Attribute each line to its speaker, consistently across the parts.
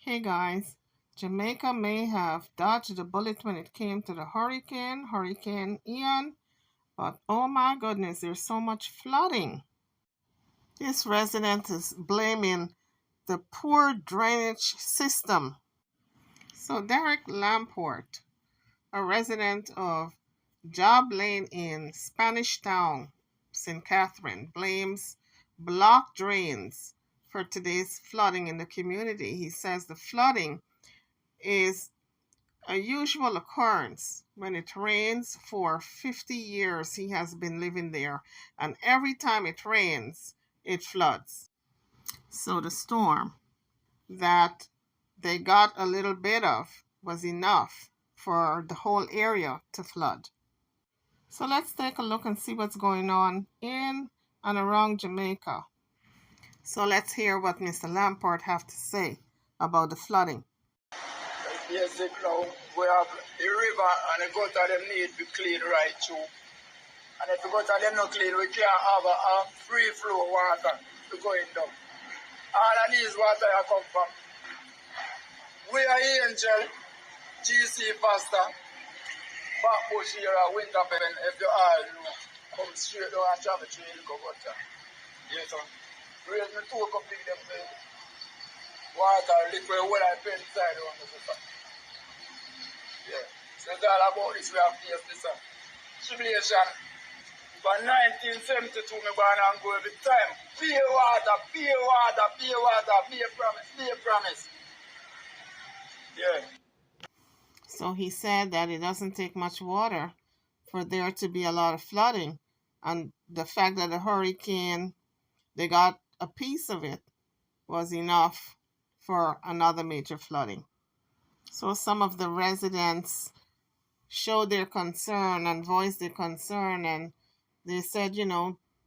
Speaker 1: Hey guys, Jamaica may have dodged a bullet when it came to the Hurricane Ian, but oh my goodness, there's so much flooding. This resident is blaming the poor drainage system. So Derek Lamport, a resident of Job Lane in Spanish Town, St. Catherine, blames blocked drains for today's flooding in the community. He says the flooding is a usual occurrence when it rains. For 50 years he has been living there, and every time it rains it floods. So the storm that they got a little bit of was enough for the whole area to flood. So let's take a look and see what's going on in and around Jamaica. So let's hear what Mr. Lamport have to say about the flooding.
Speaker 2: Yes, now we have the river and the gutter them need to be clean right through. And if the gutter them not clean, we can't have a free flow water to going down. All of these water are come from. We are Angel, GC Pastor, Backbush here at Winterpen, if you all know, come straight down and travel through the gutter. Yes, sir. Raise me 2 cup big them water, liquid, what I pay inside on the sister. Yeah. So it's all about this we have faced this tribulation. From 1972, me born and go every time. Pay water, pay water, pay water, pay promise, pay promise. Yeah.
Speaker 1: So he said that it doesn't take much water for there to be a lot of flooding. And the fact that the hurricane, they got a piece of it, was enough for another major flooding. So some of the residents showed their concern and voiced their concern, and they said,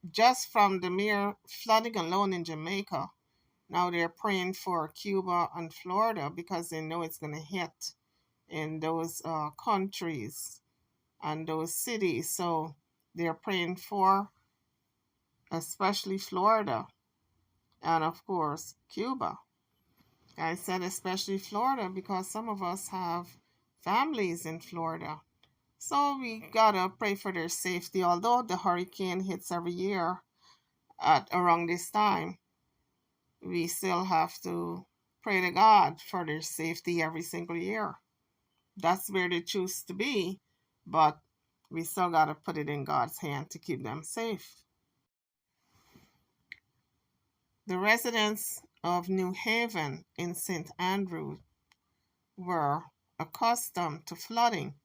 Speaker 1: just from the mere flooding alone in Jamaica, now they're praying for Cuba and Florida because they know it's going to hit in those countries and those cities. So they're praying for especially Florida and, of course, Cuba. I said especially Florida because some of us have families in Florida. So we gotta pray for their safety. Although the hurricane hits every year at around this time, we still have to pray to God for their safety every single year. That's where they choose to be, but we still gotta put it in God's hand to keep them safe. The residents of New Haven in St. Andrew were accustomed to flooding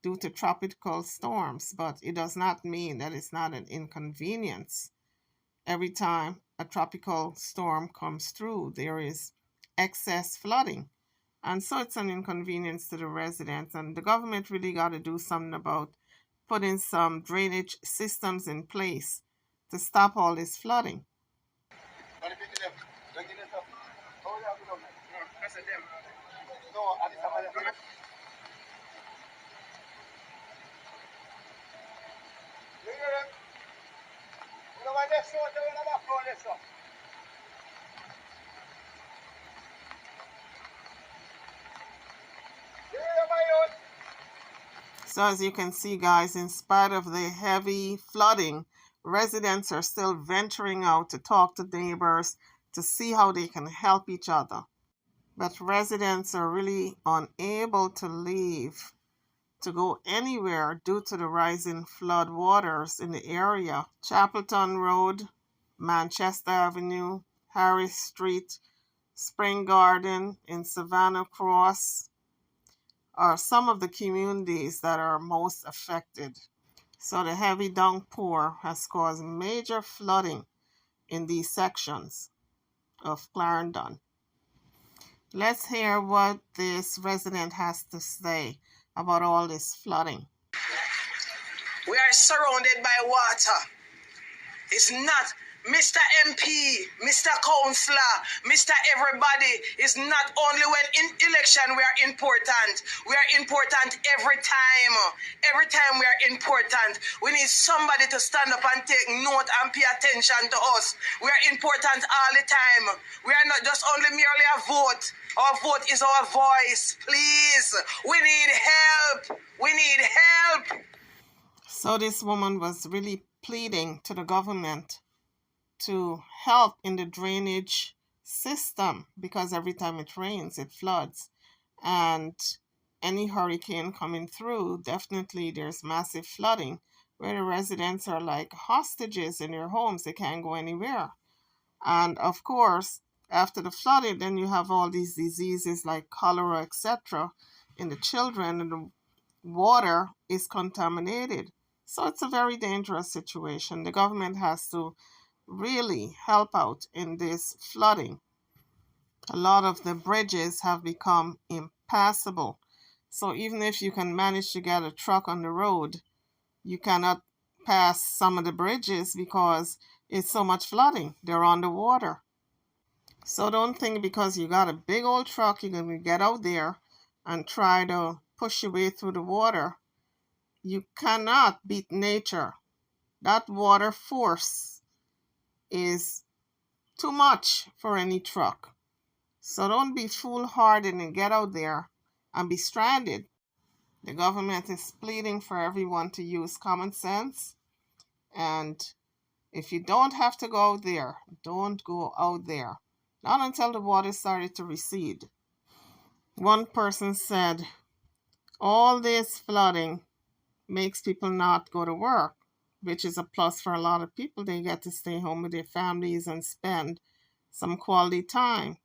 Speaker 1: due to tropical storms, but it does not mean that it's not an inconvenience. Every time a tropical storm comes through, there is excess flooding. And so it's an inconvenience to the residents, and the government really got to do something about putting some drainage systems in place to stop all this flooding. So as you can see, guys, in spite of the heavy flooding, residents are still venturing out to talk to neighbors to see how they can help each other. But residents are really unable to leave to go anywhere due to the rising flood waters in the area. Chapelton Road, Manchester Avenue, Harris Street, Spring Garden, and Savannah Cross are some of the communities that are most affected. So the heavy downpour has caused major flooding in these sections of Clarendon. Let's hear what this resident has to say about all this flooding.
Speaker 3: We are surrounded by water. It's not
Speaker 2: Mr. MP, Mr. Councillor, Mr. Everybody is not only when in election we are important. We are important every time. Every time we are important. We need somebody to stand up and take note and pay attention to us. We are important all the time. We are not just only merely a vote. Our vote is our voice. Please, we need help. We need help.
Speaker 1: So this woman was really pleading to the government to help in the drainage system because every time it rains, it floods. And any hurricane coming through, definitely there's massive flooding where the residents are like hostages in their homes. They can't go anywhere. And of course, after the flooding, then you have all these diseases like cholera, etc. in the children, and the water is contaminated. So it's a very dangerous situation. The government has to really help out in this flooding. A lot of the bridges have become impassable. So even if you can manage to get a truck on the road, you cannot pass some of the bridges because it's so much flooding. They're underwater. So don't think because you got a big old truck, you're going to get out there and try to push your way through the water. You cannot beat nature. That water force is too much for any truck. So don't be foolhardy and get out there and be stranded. The government is pleading for everyone to use common sense. And if you don't have to go out there, don't go out there. Not until the water started to recede. One person said, all this flooding makes people not go to work, which is a plus for a lot of people. They get to stay home with their families and spend some quality time.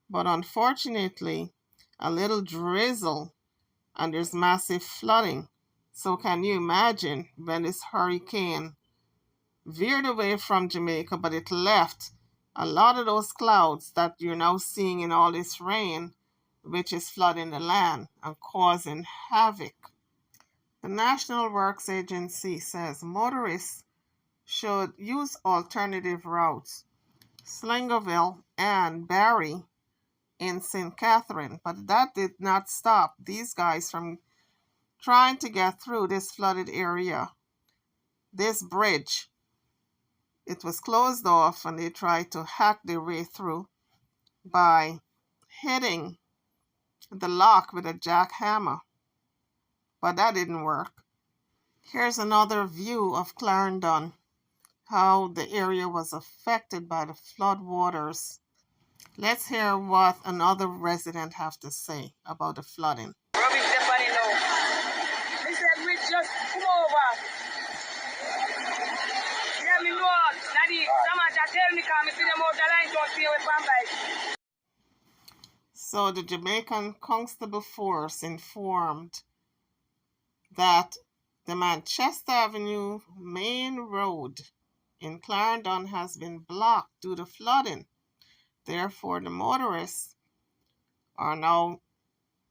Speaker 1: But unfortunately, a little drizzle and there's massive flooding. So can you imagine when this hurricane veered away from Jamaica, but it left a lot of those clouds that you're now seeing in all this rain, which is flooding the land and causing havoc. The National Works Agency says motorists should use alternative routes, Slingerville and Barry in St. Catherine, but that did not stop these guys from trying to get through this flooded area. This bridge, it was closed off and they tried to hack their way through by hitting the lock with a jackhammer, but that didn't work. Here's another view of Clarendon, how the area was affected by the flood waters. Let's hear what another resident have to say about the flooding.
Speaker 2: Rubbish Stephanie now. He said, we just come over. Let me know. Daddy, someone just tell me, come see them out the line, don't see with bike.
Speaker 1: So the Jamaican Constable Force informed that the Manchester Avenue main road in Clarendon has been blocked due to flooding. Therefore, the motorists are now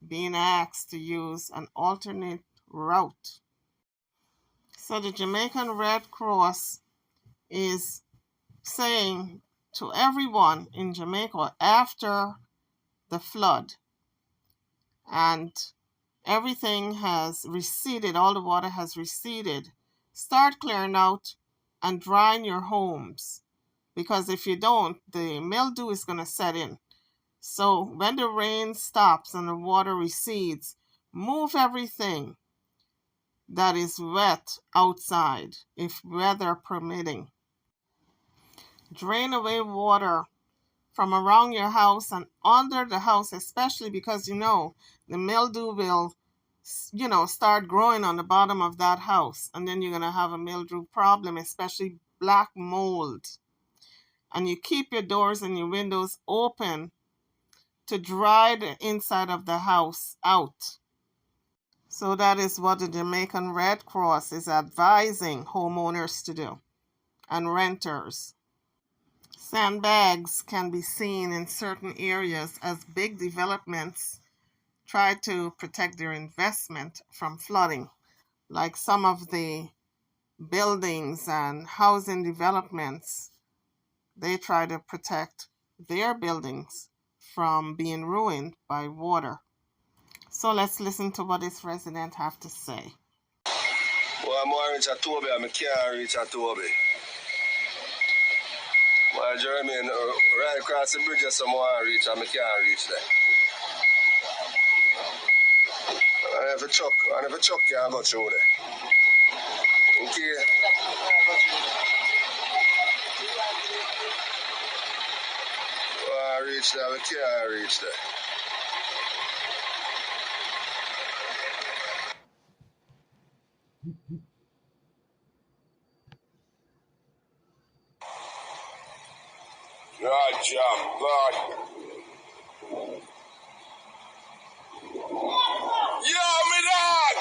Speaker 1: being asked to use an alternate route. So the Jamaican Red Cross is saying to everyone in Jamaica after the flood and everything has receded, all the water has receded, start clearing out and drying your homes. Because if you don't, the mildew is going to set in. So when the rain stops and the water recedes, move everything that is wet outside, if weather permitting. Drain away water from around your house and under the house, especially because the mildew will start growing on the bottom of that house, and then you're going to have a mildew problem, especially black mold. And you keep your doors and your windows open to dry the inside of the house out. So that is what the Jamaican Red Cross is advising homeowners to do and renters. Sandbags can be seen in certain areas as big developments try to protect their investment from flooding, like some of the buildings and housing developments they try to protect their buildings from being ruined by water. So let's listen to what this resident have to say.
Speaker 3: Well, I'm going to reach a Toby and I can't reach a Toby. Well, Jeremy, right across the bridge, someone reach and I can't reach there. And if a truck can't go through there. Okay. Well, I reach there, we can't reach there. God, jam, God. Yo, me dog!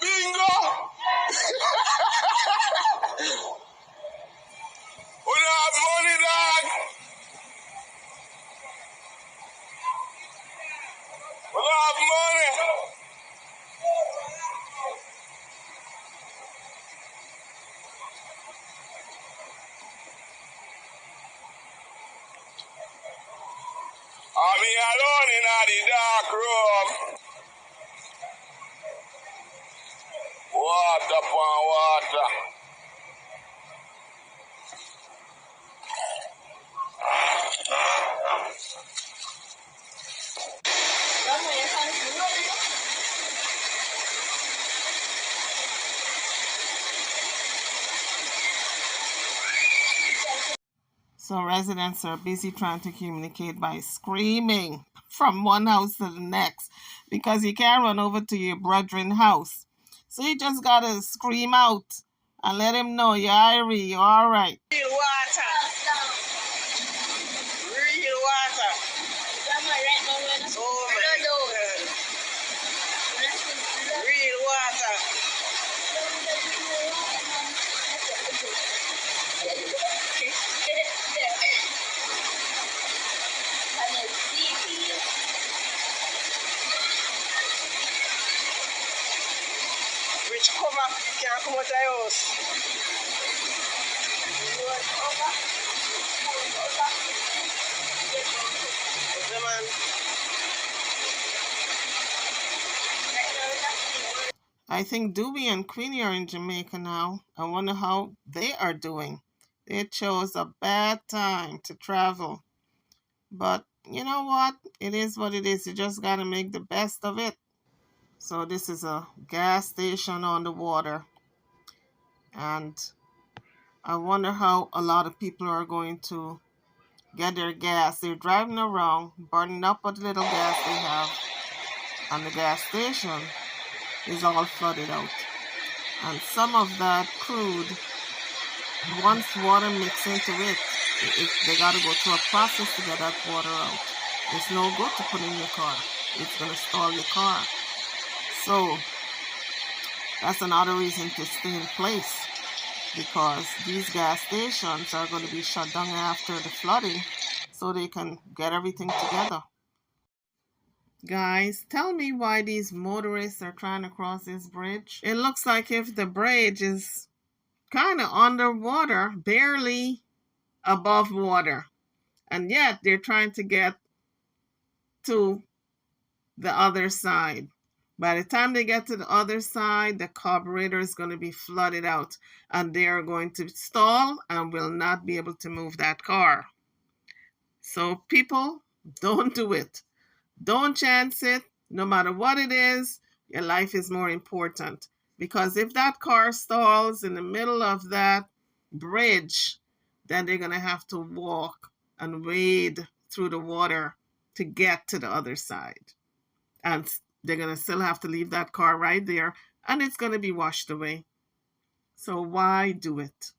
Speaker 3: Bingo! We don't have money, dog! We don't have money! I'm here alone in the dark room. Water upon water.
Speaker 1: So residents are busy trying to communicate by screaming from one house to the next because you can't run over to your brethren's house. So you just gotta scream out and let him know you're Irie, you're all right.
Speaker 2: Real water. Real water. Oh my God. Real water. Which cover can't come out of the house. Okay, man.
Speaker 1: I think Doobie and Queenie are in Jamaica now. I wonder how they are doing. They chose a bad time to travel. But you know what? It is what it is. You just gotta make the best of it. So this is a gas station on the water. And I wonder how a lot of people are going to get their gas. They're driving around, burning up what little gas they have. And the gas station is all flooded out. And some of that crude, once water mixes into it, they got to go through a process to get that water out. It's no good to put in your car. It's going to stall your car. So that's another reason to stay in place, because these gas stations are going to be shut down after the flooding so they can get everything together. Guys, tell me why these motorists are trying to cross this bridge. It looks like if the bridge is kind of underwater, barely above water, and yet they're trying to get to the other side. By the time they get to the other side, the carburetor is going to be flooded out and they are going to stall and will not be able to move that car. So people, don't do it. Don't chance it. No matter what it is, your life is more important. Because if that car stalls in the middle of that bridge, then they're going to have to walk and wade through the water to get to the other side. And they're going to still have to leave that car right there, and it's going to be washed away. So why do it?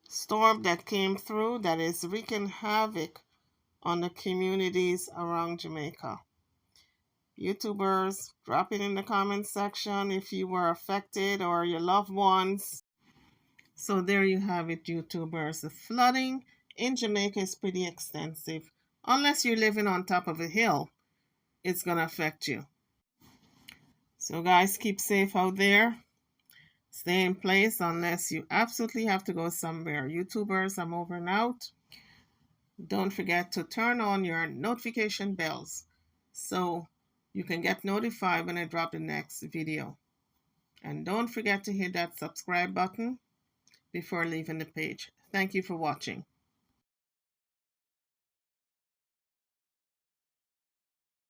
Speaker 1: Storm that came through that is wreaking havoc on the communities around Jamaica. YouTubers, drop it in the comment section if you were affected or your loved ones. So there you have it, YouTubers. The flooding in Jamaica is pretty extensive. Unless you're living on top of a hill, it's going to affect you. So guys, keep safe out there. Stay in place unless you absolutely have to go somewhere. YouTubers, I'm over and out. Don't forget to turn on your notification bells so you can get notified when I drop the next video. And don't forget to hit that subscribe button before leaving the page. Thank you for watching.